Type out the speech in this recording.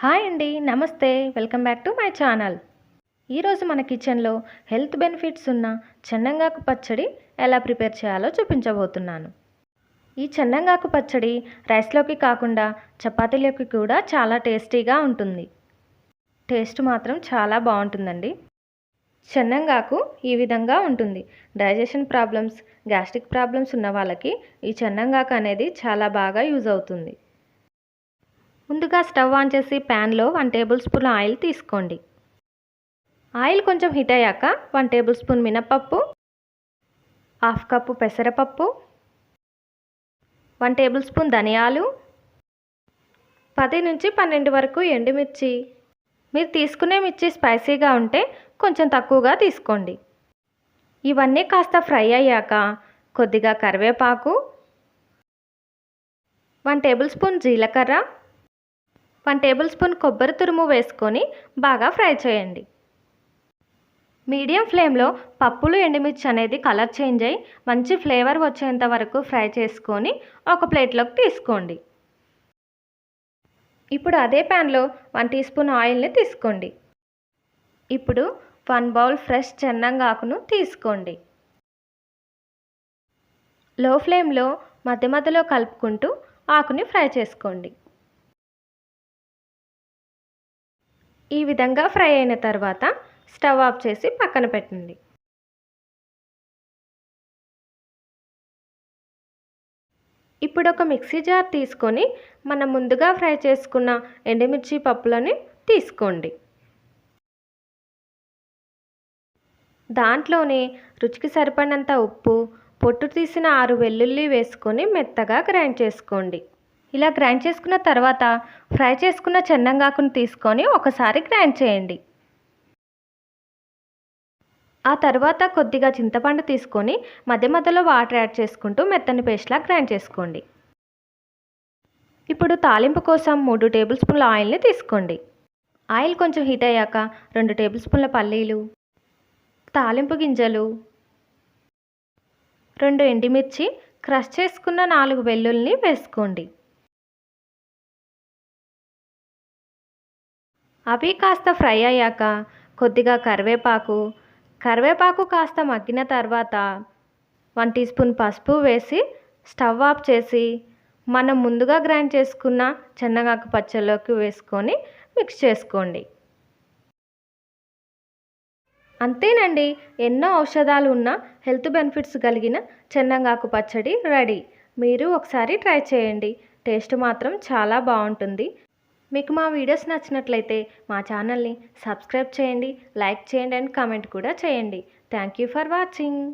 Hi అండి, నమస్తే. Welcome back to my channel. ఈరోజు మన కిచెన్లో హెల్త్ బెనిఫిట్స్ ఉన్న చెన్నంగాకు పచ్చడి ఎలా ప్రిపేర్ చేయాలో చూపించబోతున్నాను. ఈ చెన్నంగాకు పచ్చడి రైస్లోకి కాకుండా చపాతీలోకి కూడా చాలా టేస్టీగా ఉంటుంది. టేస్ట్ మాత్రం చాలా బాగుంటుందండి. చెన్నంగాకు ఈ విధంగా ఉంటుంది. డైజెషన్ ప్రాబ్లమ్స్, గ్యాస్ట్రిక్ ప్రాబ్లమ్స్ ఉన్న వాళ్ళకి ఈ చెన్నంగాకు అనేది చాలా బాగా యూజ్ అవుతుంది. ముందుగా స్టవ్ ఆన్ చేసి ప్యాన్లో 1 టేబుల్ స్పూన్ ఆయిల్ తీసుకోండి. ఆయిల్ కొంచెం హీట్ అయ్యాక 1 టేబుల్ స్పూన్ మినపప్పు, 1/2 కప్పు పెసరపప్పు, 1 టేబుల్ స్పూన్ ధనియాలు, 10 నుంచి 12 వరకు ఎండుమిర్చి. మీరు తీసుకునే మిర్చి స్పైసీగా ఉంటే కొంచెం తక్కువగా తీసుకోండి. ఇవన్నీ కాస్త ఫ్రై అయ్యాక కొద్దిగా కరివేపాకు, 1 టేబుల్ స్పూన్ జీలకర్ర, 1 టేబుల్ స్పూన్ కొబ్బరి తురుము వేసుకొని బాగా ఫ్రై చేయండి. మీడియం ఫ్లేమ్లో పప్పులు, ఎండుమిర్చి అనేది కలర్ చేంజ్ అయ్యి మంచి ఫ్లేవర్ వచ్చేంత వరకు ఫ్రై చేసుకొని ఒక ప్లేట్లోకి తీసుకోండి. ఇప్పుడు అదే ప్యాన్లో 1 టీ స్పూన్ ఆయిల్ని తీసుకోండి. ఇప్పుడు 1 బౌల్ ఫ్రెష్ చెన్నంగాకును తీసుకోండి. లో ఫ్లేమ్లో మధ్య మధ్యలో కలుపుకుంటూ ఆకుని ఫ్రై చేసుకోండి. ఈ విధంగా ఫ్రై అయిన తర్వాత స్టవ్ ఆఫ్ చేసి పక్కన పెట్టండి. ఇప్పుడు ఒక మిక్సీ జార్ తీసుకొని మనం ముందుగా ఫ్రై చేసుకున్న ఎండుమిర్చి పప్పులని తీసుకోండి. దాంట్లోనే రుచికి సరిపడినంత ఉప్పు, పొట్టు తీసిన 6 వెల్లుల్లి వేసుకొని మెత్తగా గ్రైండ్ చేసుకోండి. ఇలా గ్రైండ్ చేసుకున్న తర్వాత ఫ్రై చేసుకున్న చెన్నంగాకును తీసుకొని ఒకసారి గ్రైండ్ చేయండి. ఆ తర్వాత కొద్దిగా చింతపండు తీసుకొని మధ్య మధ్యలో వాటర్ యాడ్ చేసుకుంటూ మెత్తని పేస్ట్లా గ్రైండ్ చేసుకోండి. ఇప్పుడు తాలింపు కోసం 3 టేబుల్ స్పూన్ల ఆయిల్ని తీసుకోండి. ఆయిల్ కొంచెం హీట్ అయ్యాక 2 టేబుల్ స్పూన్ల పల్లీలు, తాలింపు గింజలు, 2 ఎండుమిర్చి, క్రష్ చేసుకున్న 4 వెల్లుల్లిని వేసుకోండి. అవి కాస్త ఫ్రై అయ్యాక కొద్దిగా కరివేపాకు కాస్త మగ్గిన తర్వాత 1 టీ స్పూన్ పసుపు వేసి స్టవ్ ఆఫ్ చేసి మనం ముందుగా గ్రైండ్ చేసుకున్న చెన్నంగాకు పచ్చళ్ళలోకి వేసుకొని మిక్స్ చేసుకోండి. అంతేనండి, ఎన్నో ఔషధాలు ఉన్న హెల్త్ బెనిఫిట్స్ కలిగిన చెన్నంగాకు పచ్చడి రెడీ. మీరు ఒకసారి ట్రై చేయండి. టేస్ట్ మాత్రం చాలా బాగుంటుంది. మీకు మా వీడియోస్ నచ్చినట్లయితే మా ఛానల్ని సబ్స్క్రైబ్ చేయండి, లైక్ చేయండి అండ్ కామెంట్ కూడా చేయండి. Thank you for watching.